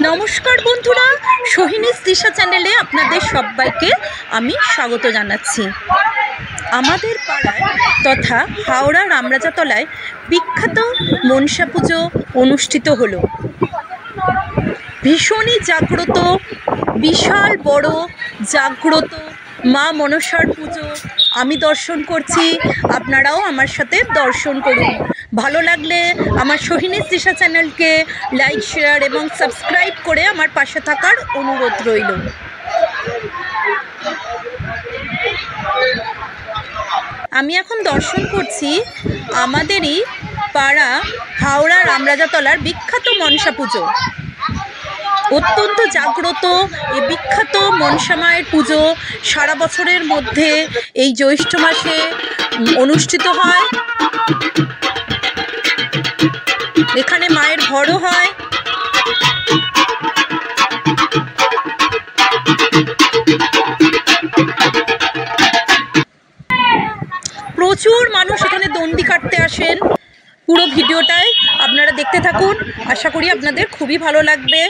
নমস্কার বন্ধুরা, সোহিনীস দিশা চ্যানেলে আপনাদের সবাইকে আমি স্বাগত জানাচ্ছি। আমাদের পাড়ায় তথা হাওড়া রামরাজাতলায় বিখ্যাত মনসা পুজো অনুষ্ঠিত হলো। ভীষণই জাগ্রত, বিশাল বড় জাগ্রত মা মনসার পুজো আমি দর্শন করছি, আপনারাও আমার সাথে দর্শন করুন। ভালো লাগলে আমার সোহিনীস দিশা চ্যানেলকে লাইক, শেয়ার এবং সাবস্ক্রাইব করে আমার পাশে থাকার অনুরোধ রইল। আমি এখন দর্শন করছি আমাদেরই পাড়া হাওড়া রামরাজাতলার বিখ্যাত মনসা পুজো। অত্যন্ত জাগ্রত এই বিখ্যাত মনসা মায়ের পুজো সারা বছরের মধ্যে এই জ্যৈষ্ঠ মাসে অনুষ্ঠিত হয়। এখানে মায়ের ঘরও হয়। প্রচুর মানুষ এখানে দণ্ডি কাটতে আসেন। পুরো ভিডিওটাই আপনারা দেখতে থাকুন, আশা করি আপনাদের খুবই ভালো লাগবে।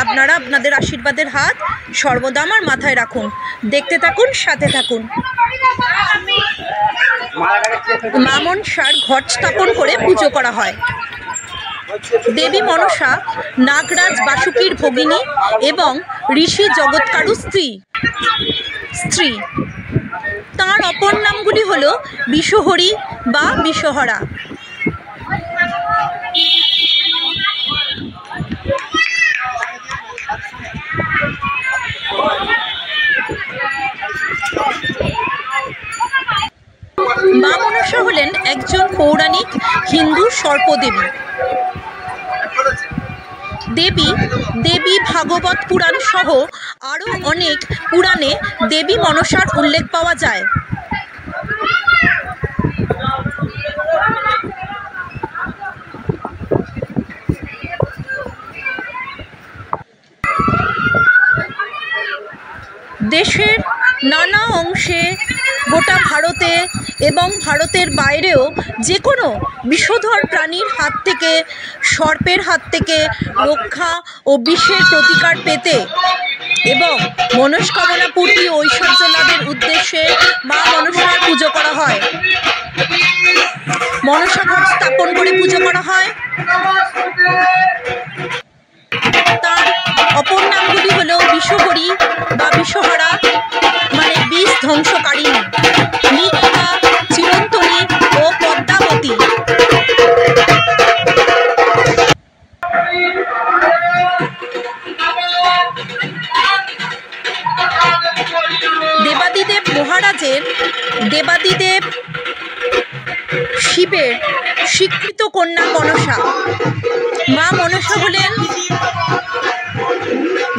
আপনারা আপনাদের আশীর্বাদের হাত সর্বদা আমার মাথায় রাখুন, দেখতে থাকুন, সাথে থাকুন। মা মনসার ঘট স্থাপন করে পুজো করা হয়। দেবী মনসা নাগরাজ বাসুকীর ভগিনী এবং ঋষি জগৎকারু স্ত্রী। তাঁর অপর নামগুলি হল বিষহরী বা বিষহরা। মা মনসা হলেন একজন পৌরাণিক হিন্দু সর্পদেবী। দেবী ভাগবত পুরাণ সহ আরও অনেক পুরাণে দেবী মনসার উল্লেখ পাওয়া যায়। দেশের নানা অংশে, গোটা ভারতে এবং ভারতের বাইরেও যে কোনো বিষধর প্রাণীর হাত থেকে, সর্পের হাত থেকে রক্ষা ও বিষের প্রতিকার পেতে এবং মনস্কামনা পূর্তি ঐশ্বর্য লাভের উদ্দেশ্যে মা মনসার পুজো করা হয়। মনসা ঘট স্থাপন করে পুজো করা হয়। তার অপর নামগুলি হল বিষহরী বা বিষহরা, মানে বিষ ধ্বংসকারিণী, মৃত্যা, চিরন্তনী ও পদ্মাবতী। দেবাদিদেব মহারাজের দেবাদিদেব শিবের স্বীকৃত কন্যা মনসা। মা মনসা হলেন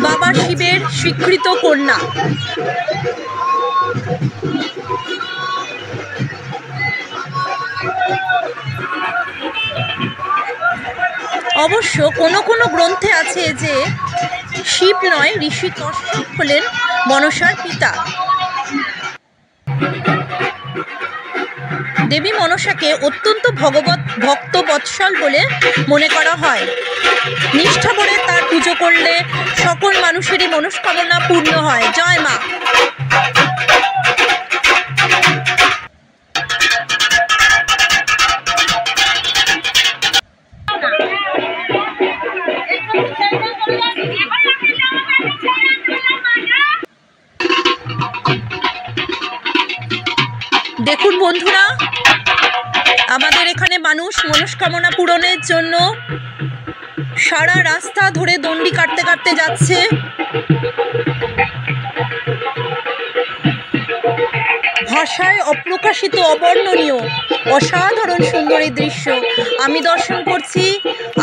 বাবা শিবের স্বীকৃত কন্যা। অবশ্য কোনো গ্রন্থে আছে যে শিব নয়, ঋষি কশ্যপ হলেন মনসার পিতা। দেবী মনসাকে অত্যন্ত ভক্ত বৎসল বলে মনে করা হয়। নিষ্ঠা ভরে তার পুজো করলে সকল মানুষেরই মনস্কামনা পূর্ণ হয়। জয় মা। দেখুন বন্ধুরা, আমাদের এখানে মানুষ মনস্কামনা পূরণের জন্য সারা রাস্তা ধরে দণ্ডি কাটতে কাটতে যাচ্ছে। ভাষায় অপ্রকাশিত, অবর্ণনীয়, অসাধারণ সুন্দর এই দৃশ্য আমি দর্শন করছি।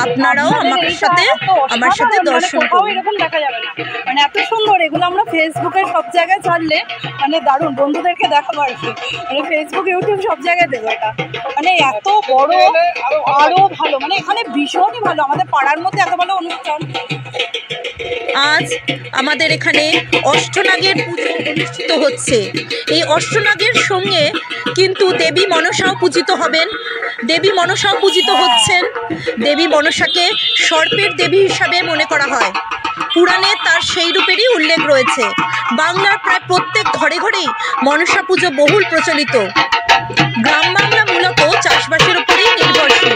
আপনারাও আমার সাথে দর্শন করুন। এরকম দেখা যাবে না, মানে এত সুন্দর। এগুলো আমরা ফেসবুকে সব জায়গায় ছাড়লে মানে দারুণ, বন্ধুদেরকে দেখাবো আর কি। মানে ফেসবুক, ইউটিউব সব জায়গায় দেবো এটা। মানে এত বড়, আরো ভালো, মানে এখানে ভীষণই ভালো। আমাদের পাড়ার মধ্যে এত ভালো অনুষ্ঠান আজ আমাদের এখানে অষ্টনাগের পুজো অনুষ্ঠিত হচ্ছে। এই অষ্টনাগের সঙ্গে কিন্তু দেবী মনসাও পূজিত হবেন, দেবী মনসাও পূজিত হচ্ছেন। দেবী মনসাকে সর্পের দেবী হিসাবে মনে করা হয়, পুরাণে তার সেই রূপেরই উল্লেখ রয়েছে। বাংলার প্রায় প্রত্যেক ঘরে ঘরেই মনসা পুজো বহুল প্রচলিত। গ্রাম বাংলা মূলত চাষবাসের উপরেই নির্ভরশীল।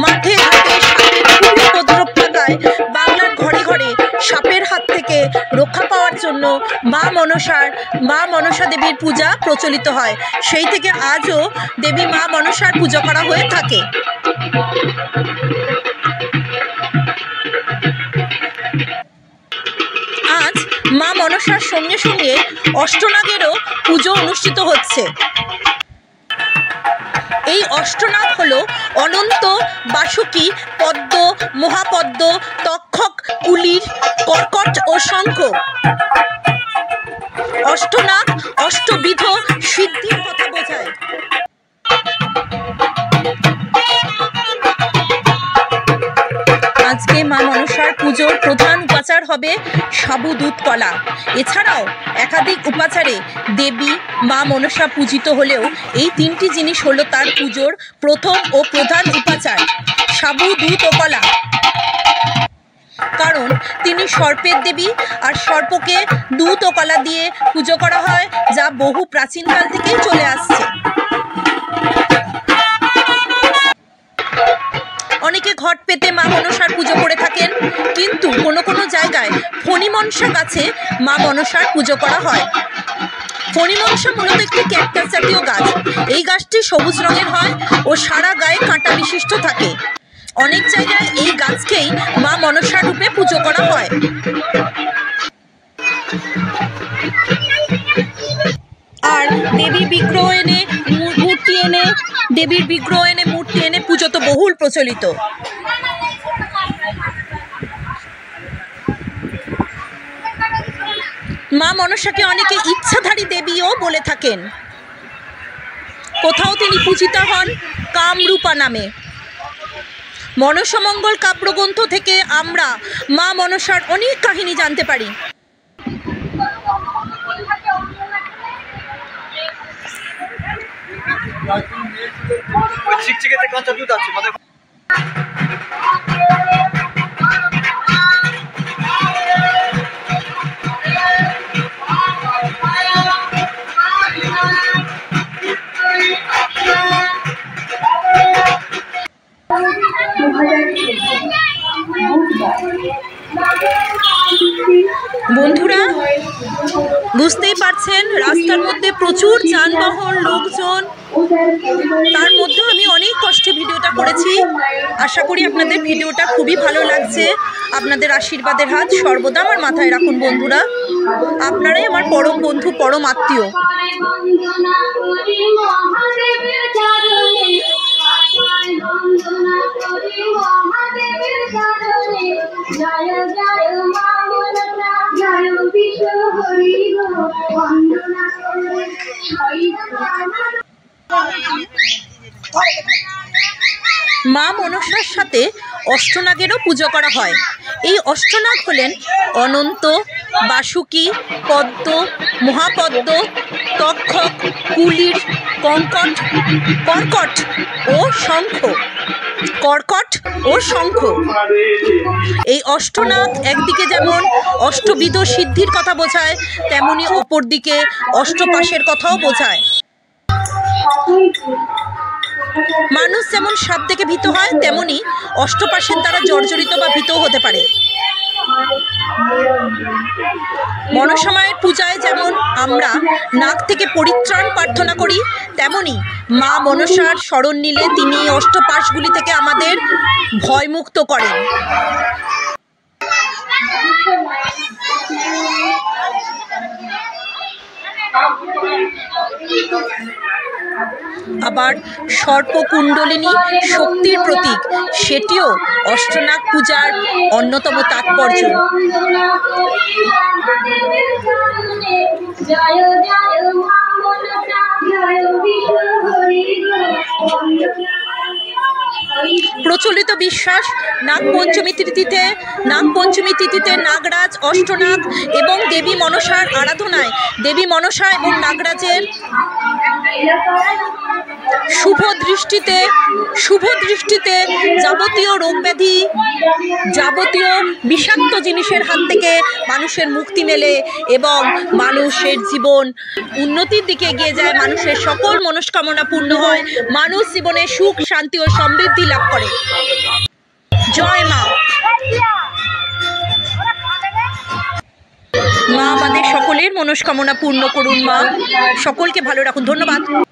মাঠে ঘাটে সাপের খুবই উপদ্রব থাকায় বাংলার ঘরে ঘরে সাপের হাত থেকে রক্ষা পাওয়ার জন্য মা মনসা দেবীর পূজা প্রচলিত হয়। সেই থেকে আজও দেবী মা মনসার পূজা করা হয়ে থাকে। আজ মা মনসার সঙ্গে সঙ্গে অষ্টনাগেরও পুজো অনুষ্ঠিত হচ্ছে। এই অষ্টনাগ হলো অনন্ত, বাসুকী, পদ্ম, মহাপদ্ম, তক্ষক, কুলির, কর্কট ও শঙ্খ। অষ্টনাগ অষ্টবিধ সিদ্ধির কথা বোঝায়। আজকে মা মনসার পুজোর প্রধান উপাচার হবে সাবু দুধ কলা। এছাড়াও একাধিক উপাচারে দেবী মা মনসা পূজিত হলেও এই তিনটি জিনিস হলো তার পুজোর প্রথম ও প্রধান উপাচার, সাবু দুধ ও কলা। কারণ তিনি সর্পের দেবী, আর সর্পকে দুধ ও কলা দিয়ে পুজো করা হয়, যা বহু প্রাচীনকাল থেকেই চলে আসছে। অনেকে ঘট পেতে মা মনসার পুজো করে থাকেন, কিন্তু কোনো কোনো জায়গায় ফণী মনসা গাছে মা মনসার পুজো করা হয়। ফণী মনসা মূলত একটি ক্যাকটাস জাতীয় গাছ। এই গাছটি সবুজ রঙের হয় ও সারা গায়ে কাঁটা বিশিষ্ট থাকে। অনেক জায়গায় এই গাছকেই মা মনসা রূপে পুজো করা হয়। আর দেবীর বিগ্রহ এনে মূর্তি এনে পুজো তো বহুল প্রচলিত। মা মনসাকে অনেকে ইচ্ছাধারী দেবীও বলে থাকেন। কোথাও তিনি পূজিতা হন কামরূপা নামে। মনসামঙ্গল কাব্যগ্রন্থ থেকে আমরা মা মনসার অনেক কাহিনী জানতে পারি। চিকচিকেতে কাঁচা দুধ আছে। বন্ধুরা, বুঝতেই পারছেন রাস্তার মধ্যে প্রচুর যানবাহন, লোকজন। তার মধ্যে আমি অনেক কষ্টে ভিডিওটা করেছি। আশা করি আপনাদের ভিডিওটা খুবই ভালো লাগছে। আপনাদের আশীর্বাদের হাত সর্বদা আমার মাথায় রাখুন বন্ধুরা। আপনারাই আমার পরম বন্ধু, পরম আত্মীয়। মা মনসার সাথে অষ্টনাগেরও পুজো করা হয়। এই অষ্টনাগ হলেন অনন্ত, বাসুকী, পদ্ম, মহাপদ্ম, তক্ষক, কুলির, কর্কট ও শঙ্খ। এই অষ্টনাগ একদিকে যেমন অষ্টবিধ সিদ্ধির কথা বোঝায়, তেমনি অপরদিকে অষ্টপাশের কথাও বোঝায়। মানুষ যেমন সাপ দেখে ভীত হয়, তেমনি অষ্টপাশের দ্বারা জর্জরিত বা ভীতও হতে পারে। মনসা মায়ের পূজায় যেমন আমরা নাগ থেকে পরিত্রাণ প্রার্থনা করি, তেমনি মা মনসার শরণ নিলে তিনি অষ্টপাশগুলি থেকে আমাদের ভয়মুক্ত করেন। আবার সর্পকুণ্ডলিনী শক্তির প্রতীক, সেটিও অষ্টনাগ পূজার অন্যতম তাৎপর্য। প্রচলিত বিশ্বাস নাগপঞ্চমী তিথিতে নাগরাজ, অষ্টনাগ এবং দেবী মনসার আরাধনায় দেবী মনসা এবং নাগরাজের শুভ দৃষ্টিতে যাবতীয় রোগ ব্যাধি, যাবতীয় বিষাক্ত জিনিসের হাত থেকে মানুষের মুক্তি মেলে এবং মানুষের জীবন উন্নতির দিকে এগিয়ে যায়, মানুষের সকল মনস্কামনা পূর্ণ হয়, মানুষ জীবনে সুখ, শান্তি ও সমৃদ্ধি লাভ করে। জয় মা। মা আমাদের সকলের মনস্কামনা পূর্ণ করুন। মা সকলকে ভালো রাখুন। ধন্যবাদ।